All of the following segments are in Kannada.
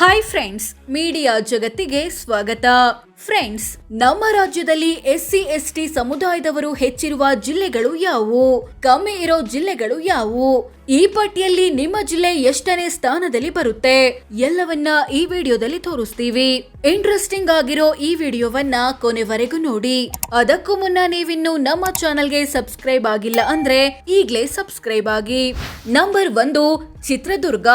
ಹಾಯ್ ಫ್ರೆಂಡ್ಸ್, ಮೀಡಿಯಾ ಜಗತ್ತಿಗೆ ಸ್ವಾಗತ. ಫ್ರೆಂಡ್ಸ್, ನಮ್ಮ ರಾಜ್ಯದಲ್ಲಿ ಎಸ್ಸಿ ಎಸ್ಟಿ ಸಮುದಾಯದವರು ಹೆಚ್ಚಿರುವ ಜಿಲ್ಲೆಗಳು ಯಾವುವು, ಕಮ್ಮಿ ಇರೋ ಜಿಲ್ಲೆಗಳು ಯಾವುವು, ಈ ಪಟ್ಟಿಯಲ್ಲಿ ನಿಮ್ಮ ಜಿಲ್ಲೆ ಎಷ್ಟನೇ ಸ್ಥಾನದಲ್ಲಿ ಬರುತ್ತೆ ಎಲ್ಲವನ್ನ ಈ ವಿಡಿಯೋದಲ್ಲಿ ತೋರಿಸ್ತೀವಿ. ಇಂಟ್ರೆಸ್ಟಿಂಗ್ ಆಗಿರೋ ಈ ವಿಡಿಯೋವನ್ನ ಕೊನೆವರೆಗೂ ನೋಡಿ. ಅದಕ್ಕೂ ಮುನ್ನ ನೀವಿನ್ನು ನಮ್ಮ ಚಾನೆಲ್ಗೆ ಸಬ್ಸ್ಕ್ರೈಬ್ ಆಗಿಲ್ಲ ಅಂದ್ರೆ ಈಗ್ಲೇ ಸಬ್ಸ್ಕ್ರೈಬ್ ಆಗಿ. ನಂಬರ್ 1, ಚಿತ್ರದುರ್ಗ.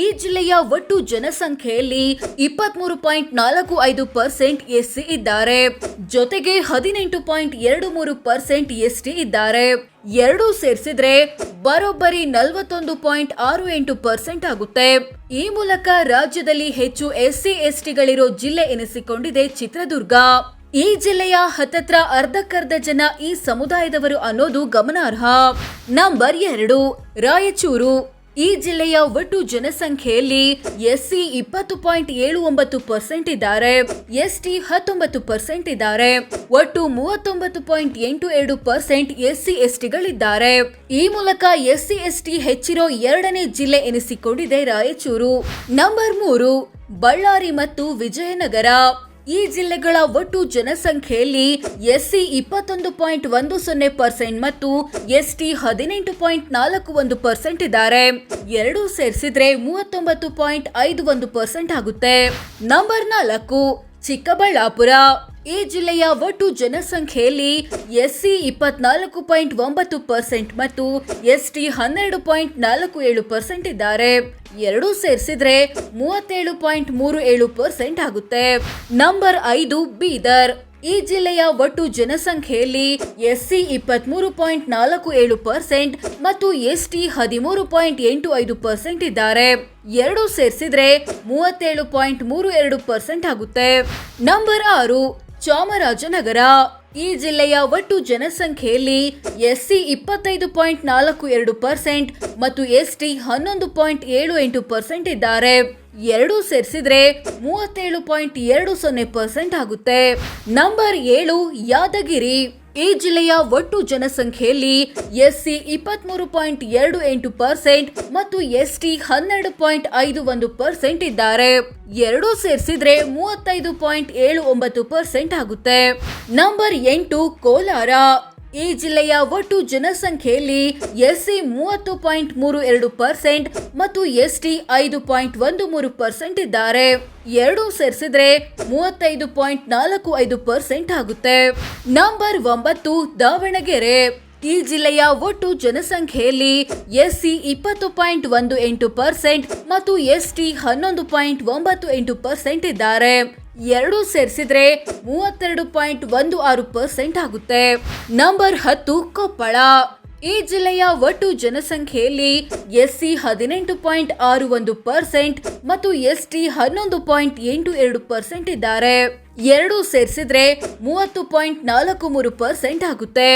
ಈ ಜಿಲ್ಲೆಯ ಒಟ್ಟು ಜನಸಂಖ್ಯೆಯಲ್ಲಿ 23.45% ಎಸ್ಸಿ ಇದ್ದಾರೆ. ಜೊತೆಗೆ 18.23% ಎಸ್ಟಿ ಇದ್ದಾರೆ. ಎರಡೂ ಸೇರಿಸಿದ್ರೆ ಬರೋಬ್ಬರಿ 41.68% ಆಗುತ್ತೆ. ಈ ಮೂಲಕ ರಾಜ್ಯದಲ್ಲಿ ಹೆಚ್ಚು ಎಸ್ಸಿ ಎಸ್ಟಿಗಳಿರೋ ಜಿಲ್ಲೆ ಎನಿಸಿಕೊಂಡಿದೆ ಚಿತ್ರದುರ್ಗ. ಈ ಜಿಲ್ಲೆಯ ಹತ್ತತ್ರ ಅರ್ಧಕ್ಕರ್ಧ ಜನ ಈ ಸಮುದಾಯದವರು ಅನ್ನೋದು ಗಮನಾರ್ಹ. ನಂಬರ್ 2, ರಾಯಚೂರು. ಈ ಜಿಲ್ಲೆಯ ಒಟ್ಟು ಜನಸಂಖ್ಯೆಯಲ್ಲಿ ಎಸ್ಸಿ 20.79% ಇದ್ದಾರೆ, ಎಸ್ಟಿ 19% ಇದ್ದಾರೆ. ಒಟ್ಟು 39.82% ಎಸ್ಸಿ ಎಸ್ಟಿಗಳಿದ್ದಾರೆ. ಈ ಮೂಲಕ ಎಸ್ಸಿ ಎಸ್ಟಿ ಹೆಚ್ಚಿರೋ ಎರಡನೇ ಜಿಲ್ಲೆ ಎನಿಸಿಕೊಂಡಿದೆ ರಾಯಚೂರು. ನಂಬರ್ 3, ಬಳ್ಳಾರಿ ಮತ್ತು ವಿಜಯನಗರ. ಈ ಜಿಲ್ಲೆಗಳ ಒಟ್ಟು ಜನಸಂಖ್ಯೆಯಲ್ಲಿ ಎಸ್ಸಿ 21.10% ಮತ್ತು ಎಸ್ಟಿ 18.41% ಇದ್ದಾರೆ. ಎರಡೂ ಸೇರಿಸಿದ್ರೆ 39.51% ಆಗುತ್ತೆ. ನಂಬರ್ 4, ಚಿಕ್ಕಬಳ್ಳಾಪುರ. ಈ ಜಿಲ್ಲೆಯ ಒಟ್ಟು ಜನಸಂಖ್ಯೆಯಲ್ಲಿ ಎಸ್ಸಿ 24.9% ಮತ್ತು ಎಸ್ಟಿ 12.47% ಇದ್ದಾರೆ. ಎರಡೂ ಸೇರಿಸಿದ್ರೆ 37.37% ಆಗುತ್ತೆ. ನಂಬರ್ 5, ಬೀದರ್. ಈ ಜಿಲ್ಲೆಯ ಒಟ್ಟು ಜನಸಂಖ್ಯೆಯಲ್ಲಿ ಎಸ್ಸಿ 23.47% ಮತ್ತು ಎಸ್ಟಿ 13.85% ಇದ್ದಾರೆ. ಎರಡೂ ಸೇರಿಸಿದ್ರೆ 37.32% ಆಗುತ್ತೆ. ನಂಬರ್ 6, ಚಾಮರಾಜನಗರ. ಈ ಜಿಲ್ಲೆಯ ಒಟ್ಟು ಜನಸಂಖ್ಯೆಯಲ್ಲಿ ಎಸ್ಸಿ 25.42% ಮತ್ತು ಎಸ್ಟಿ 11.78% ಇದ್ದಾರೆ. ಎರಡೂ ಸೇರಿಸಿದ್ರೆ 37.20% ಆಗುತ್ತೆ. ನಂಬರ್ 7, ಯಾದಗಿರಿ. ಈ ಜಿಲ್ಲೆಯ ಒಟ್ಟು ಜನಸಂಖ್ಯೆಯಲ್ಲಿ ಎಸ್ಸಿ 23.28% ಮತ್ತು ಎಸ್ಟಿ 12.51% ಇದ್ದಾರೆ. ಎರಡೂ ಸೇರಿಸಿದ್ರೆ 35.79% ಆಗುತ್ತೆ. ನಂಬರ್ 8, ಕೋಲಾರ. ಈ ಜಿಲ್ಲೆಯ ಒಟ್ಟು ಜನಸಂಖ್ಯೆಯಲ್ಲಿ ಎಸ್ಸಿ 30.32% ಮತ್ತು ಎಸ್ಟಿ 5.13% ಇದ್ದಾರೆ. ಎರಡೂ ಸೇರಿಸಿದ್ರೆ 35.45% ಆಗುತ್ತೆ. ನಂಬರ್ 9, ದಾವಣಗೆರೆ. ಈ ಜಿಲ್ಲೆಯ ಒಟ್ಟು ಜನಸಂಖ್ಯೆಯಲ್ಲಿ ಎಸ್ಸಿ 20.18% ಮತ್ತು ಎಸ್ಟಿ 11.98% ಇದ್ದಾರೆ. ಎರಡೂ ಸೇರಿಸಿದ್ರೆ 32.16% ಆಗುತ್ತೆ. ನಂಬರ್ 10, ಕೊಪ್ಪಳ. ಈ ಜಿಲ್ಲೆಯ ಒಟ್ಟು ಜನಸಂಖ್ಯೆಯಲ್ಲಿ ಎಸ್ಸಿ 18.61% ಮತ್ತು ಎಸ್ಟಿ 11.82% ಇದ್ದಾರೆ. ಎರಡೂ ಸೇರಿಸಿದ್ರೆ 30.43% ಆಗುತ್ತೆ.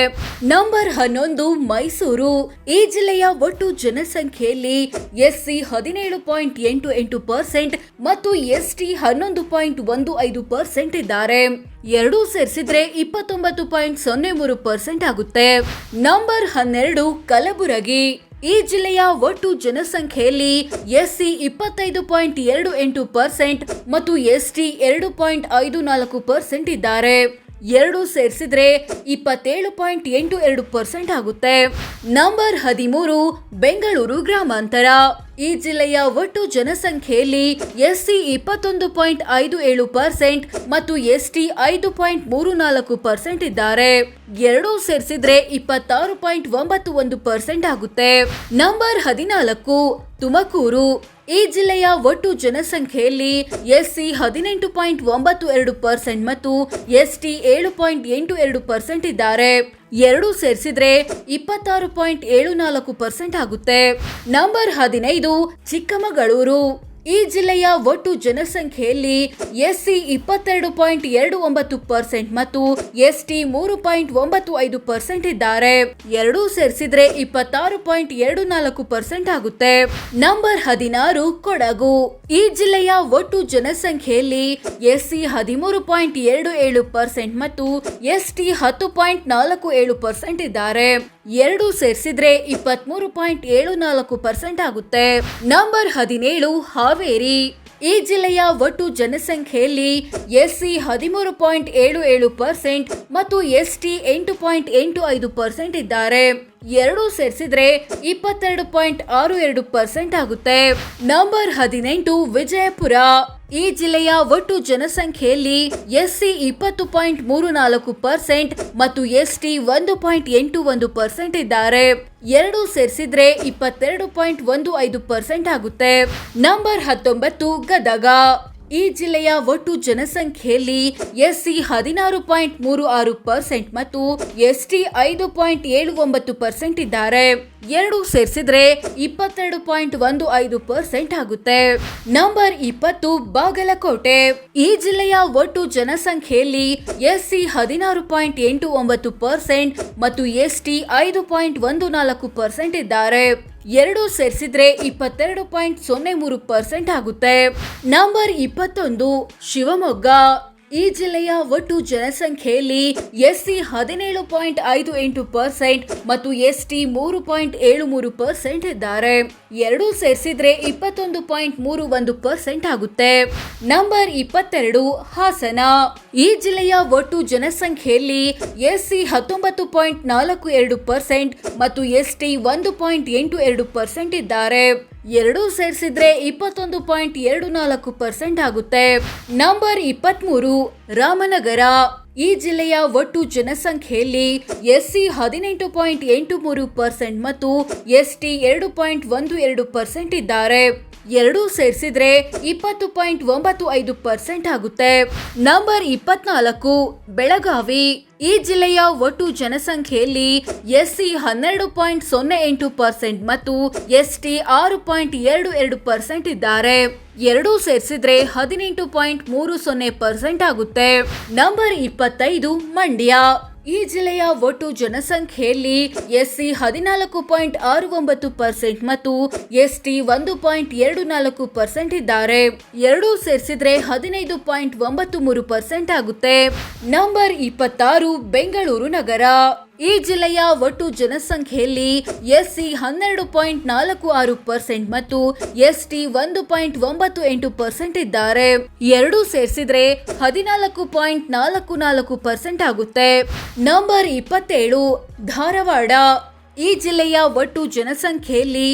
ನಂಬರ್ 11, ಮೈಸೂರು. ಈ ಜಿಲ್ಲೆಯ ಒಟ್ಟು ಜನಸಂಖ್ಯೆಯಲ್ಲಿ ಎಸ್ಸಿ 17.88% ಮತ್ತು ಎಸ್ಟಿ 11.15% ಇದ್ದಾರೆ. ಎರಡೂ ಸೇರಿಸಿದ್ರೆ 29.03% ಆಗುತ್ತೆ. ನಂಬರ್ 12, ಕಲಬುರಗಿ. ಈ ಜಿಲ್ಲೆಯ ಒಟ್ಟು ಜನಸಂಖ್ಯೆಯಲ್ಲಿ ಎಸ್ಸಿ 25.28% ಮತ್ತು ಎಸ್ಟಿ 2.54% ಇದ್ದಾರೆ. ಎರಡೂ ಸೇರಿಸಿದ್ರೆ 27.82% ಆಗುತ್ತೆ. ನಂಬರ್ 13, ಬೆಂಗಳೂರು ಗ್ರಾಮಾಂತರ. ಈ ಜಿಲ್ಲೆಯ ಒಟ್ಟು ಜನಸಂಖ್ಯೆಯಲ್ಲಿ ಎಸ್ಸಿ 21.57% ಮತ್ತು ಎಸ್ಟಿ 5.34% ಇದ್ದಾರೆ. ಎರಡೂ ಸೇರಿಸಿದ್ರೆ 26.91% ಆಗುತ್ತೆ. ನಂಬರ್ 14, ತುಮಕೂರು. ಈ ಜಿಲ್ಲೆಯ ಒಟ್ಟು ಜನಸಂಖ್ಯೆಯಲ್ಲಿ ಎಸ್ಸಿ 18.92% ಮತ್ತು ಎಸ್ಟಿ 7.82% ಇದ್ದಾರೆ. ಎರಡೂ ಸೇರಿಸಿದ್ರೆ 26.74% ಆಗುತ್ತೆ. ನಂಬರ್ 15, ಚಿಕ್ಕಮಗಳೂರು. ಈ ಜಿಲ್ಲೆಯ ಒಟ್ಟು ಜನಸಂಖ್ಯೆಯಲ್ಲಿ ಎಸ್ಸಿ 22.29% ಮತ್ತು ಎಸ್ಟಿ 3.95% ಇದ್ದಾರೆ. ಎರಡೂ ಸೇರಿಸಿದ್ರೆ 26.24% ಆಗುತ್ತೆ. ನಂಬರ್ 16, ಕೊಡಗು. ಈ ಜಿಲ್ಲೆಯ ಒಟ್ಟು ಜನಸಂಖ್ಯೆಯಲ್ಲಿ ಎಸ್ಸಿ 13.27% ಮತ್ತು ಎಸ್ಟಿ 10.47% ಇದ್ದಾರೆ. ಎರಡೂ ಸೇರಿಸಿದ್ರೆ 23.74% ಆಗುತ್ತೆ. ನಂಬರ್ 17, ಹಾವೇರಿ. ಈ ಜಿಲ್ಲೆಯ ಒಟ್ಟು ಜನಸಂಖ್ಯೆಯಲ್ಲಿ ಎಸ್ಸಿ 13.77% ಮತ್ತು ಎಸ್ಟಿ 8.85% ಇದ್ದಾರೆ. ಎರಡು ಸೇರಿಸಿದ್ರೆ 22.62% ಆಗುತ್ತೆ. ನಂಬರ್ 18 ವಿಜಯಪುರ. ಈ ಜಿಲ್ಲೆಯ ಒಟ್ಟು ಜನಸಂಖ್ಯೆಯಲ್ಲಿ ಎಸ್ಸಿ 20.34% ಮತ್ತು ಎಸ್ಟಿ 1.81% ಇದ್ದಾರೆ. ಎರಡು ಸೇರಿಸಿದ್ರೆ 22.15% ಆಗುತ್ತೆ. ನಂಬರ್ 19 ಗದಗ. ಈ ಜಿಲ್ಲೆಯ ಒಟ್ಟು ಜನಸಂಖ್ಯೆಯಲ್ಲಿ ಎಸ್ಸಿ 16.36% ಮತ್ತು ಎಸ್ಟಿ 5.79% ಇದ್ದಾರೆ. ಎರಡು ಸೇರಿಸಿದ್ರೆ 22.15% ಆಗುತ್ತೆ. ನಂಬರ್ 20 ಬಾಗಲಕೋಟೆ. ಈ ಜಿಲ್ಲೆಯ ಒಟ್ಟು ಜನಸಂಖ್ಯೆಯಲ್ಲಿ ಎಸ್ಸಿ 16.89% ಮತ್ತು ಎಸ್ಟಿ 5.14% ಇದ್ದಾರೆ. ಎರಡು ಸೇರಿಸಿದ್ರೆ 22.03% ಆಗುತ್ತೆ. ನಂಬರ್ 21 ಶಿವಮೊಗ್ಗ. ಈ ಜಿಲ್ಲೆಯ ಒಟ್ಟು ಜನಸಂಖ್ಯೆಯಲ್ಲಿ ಎಸ್ಸಿ 17.58% ಮತ್ತು ಎಸ್ಟಿ 3.73% ಇದ್ದಾರೆ. ಎರಡು ಸೇರಿಸಿದ್ರೆ 21.31% ಆಗುತ್ತೆ. ನಂಬರ್ 22 ಹಾಸನ. ಈ ಜಿಲ್ಲೆಯ ಒಟ್ಟು ಜನಸಂಖ್ಯೆಯಲ್ಲಿ ಎಸ್ಸಿ 19.42% ಮತ್ತು ಎಸ್ಟಿ 1.82% ಇದ್ದಾರೆ. ಎರಡು ಸೇರಿಸಿದ್ರೆ 21.24% ಆಗುತ್ತೆ. ನಂಬರ್ 23 ರಾಮನಗರ. ಈ ಜಿಲ್ಲೆಯ ಒಟ್ಟು ಜನಸಂಖ್ಯೆಯಲ್ಲಿ ಎಸ್ಸಿ 18.83% ಮತ್ತು ಎಸ್ಟಿ 2.12% ಇದ್ದಾರೆ. ಎರಡು ಸೇರಿಸಿದ್ರೆ 20.95% ಆಗುತ್ತೆ. ನಂಬರ್ 24 ಬೆಳಗಾವಿ. ಈ ಜಿಲ್ಲೆಯ ಒಟ್ಟು ಜನಸಂಖ್ಯೆಯಲ್ಲಿ ಎಸ್ಸಿ 12.08% ಮತ್ತು ಎಸ್ಟಿ 6.22% ಇದ್ದಾರೆ. ಎರಡು ಸೇರಿಸಿದ್ರೆ 18.30% ಆಗುತ್ತೆ. ನಂಬರ್ 25 ಮಂಡ್ಯ. ಈ ಜಿಲ್ಲೆಯ ಒಟ್ಟು ಜನಸಂಖ್ಯೆಯಲ್ಲಿ ಎಸ್ಸಿ 14.69% ಮತ್ತು ಎಸ್ಟಿ 1.24% ಇದ್ದಾರೆ. ಎರಡು ಸೇರಿಸಿದ್ರೆ 15.93% ಆಗುತ್ತೆ. ನಂಬರ್ 26 ಬೆಂಗಳೂರು ನಗರ. ಈ ಜಿಲ್ಲೆಯ ಒಟ್ಟು ಜನಸಂಖ್ಯೆಯಲ್ಲಿ ಎಸ್ಸಿ 12.46% ಮತ್ತು ಎಸ್ಟಿ 1.98% ಇದ್ದಾರೆ. ಎರಡು ಸೇರಿಸಿದ್ರೆ 14.44% ಆಗುತ್ತೆ. ನಂಬರ್ 27 ಧಾರವಾಡ. ಈ ಜಿಲ್ಲೆಯ ಒಟ್ಟು ಜನಸಂಖ್ಯೆಯಲ್ಲಿ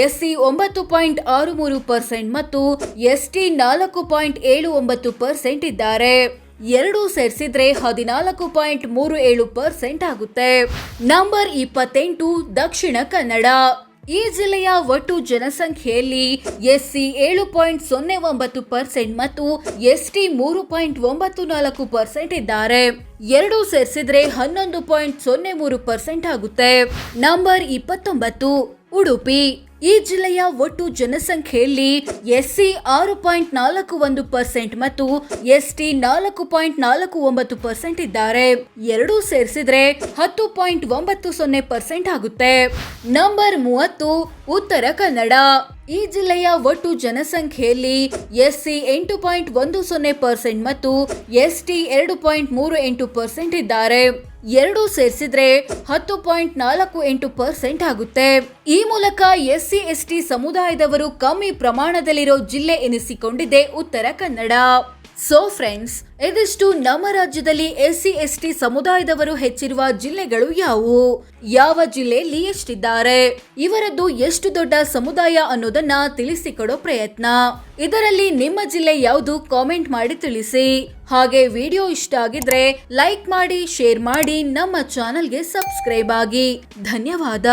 ಎಸ್ಸಿ 9.63% ಮತ್ತು ಎಸ್ಟಿ 4.79% ಇದ್ದಾರೆ. ಎರಡು ಸೇರಿಸಿದ್ರೆ 14.37% ಆಗುತ್ತೆ. ನಂಬರ್ 28 ದಕ್ಷಿಣ ಕನ್ನಡ. ಈ ಜಿಲ್ಲೆಯ ಒಟ್ಟು ಜನಸಂಖ್ಯೆಯಲ್ಲಿ ಎಸ್ಸಿ 7.09% ಮತ್ತು ಎಸ್ಟಿ 3.94% ಇದ್ದಾರೆ. ಎರಡು ಸೇರಿಸಿದ್ರೆ 11.03% ಆಗುತ್ತೆ. ನಂಬರ್ 29 ಉಡುಪಿ. ಈ ಜಿಲ್ಲೆಯ ಒಟ್ಟು ಜನಸಂಖ್ಯೆಯಲ್ಲಿ ಎಸ್ಸಿ 6.41% ಮತ್ತು ಎಸ್ಟಿ 4.49% ಇದ್ದಾರೆ. ಎರಡು ಸೇರಿಸಿದ್ರೆ 10.90% ಆಗುತ್ತೆ. ನಂಬರ್ 30 ಉತ್ತರ ಕನ್ನಡ. ಈ ಜಿಲ್ಲೆಯ ಒಟ್ಟು ಜನಸಂಖ್ಯೆಯಲ್ಲಿ ಎಸ್ಸಿ 8.10% ಮತ್ತು ಎಸ್ಟಿ 2.38% ಇದ್ದಾರೆ. ಎರಡು ಸೇರಿಸಿದ್ರೆ 10.48% ಆಗುತ್ತೆ. ಈ ಮೂಲಕ ಎಸ್ಸಿ ಎಸ್ಟಿ ಸಮುದಾಯದವರು ಕಮ್ಮಿ ಪ್ರಮಾಣದಲ್ಲಿರೋ ಜಿಲ್ಲೆ ಎನಿಸಿಕೊಂಡಿದೆ ಉತ್ತರ ಕನ್ನಡ. ಸೊ ಫ್ರೆಂಡ್ಸ್, ಇದಿಷ್ಟು ನಮ್ಮ ರಾಜ್ಯದಲ್ಲಿ ಎಸ್ಸಿ ಎಸ್ಟಿ ಸಮುದಾಯದವರು ಹೆಚ್ಚಿರುವ ಜಿಲ್ಲೆಗಳು ಯಾವುವು, ಯಾವ ಜಿಲ್ಲೆಯಲ್ಲಿ ಎಷ್ಟಿದ್ದಾರೆ, ಇವರದ್ದು ಎಷ್ಟು ದೊಡ್ಡ ಸಮುದಾಯ ಅನ್ನೋದನ್ನ ತಿಳಿಸಿಕೊಡೋ ಪ್ರಯತ್ನ. ಇದರಲ್ಲಿ ನಿಮ್ಮ ಜಿಲ್ಲೆ ಯಾವುದು ಕಾಮೆಂಟ್ ಮಾಡಿ ತಿಳಿಸಿ. ಹಾಗೆ ವಿಡಿಯೋ ಇಷ್ಟ ಆಗಿದ್ರೆ ಲೈಕ್ ಮಾಡಿ, ಶೇರ್ ಮಾಡಿ, ನಮ್ಮ ಚಾನೆಲ್ಗೆ ಸಬ್ಸ್ಕ್ರೈಬ್ ಆಗಿ. ಧನ್ಯವಾದ.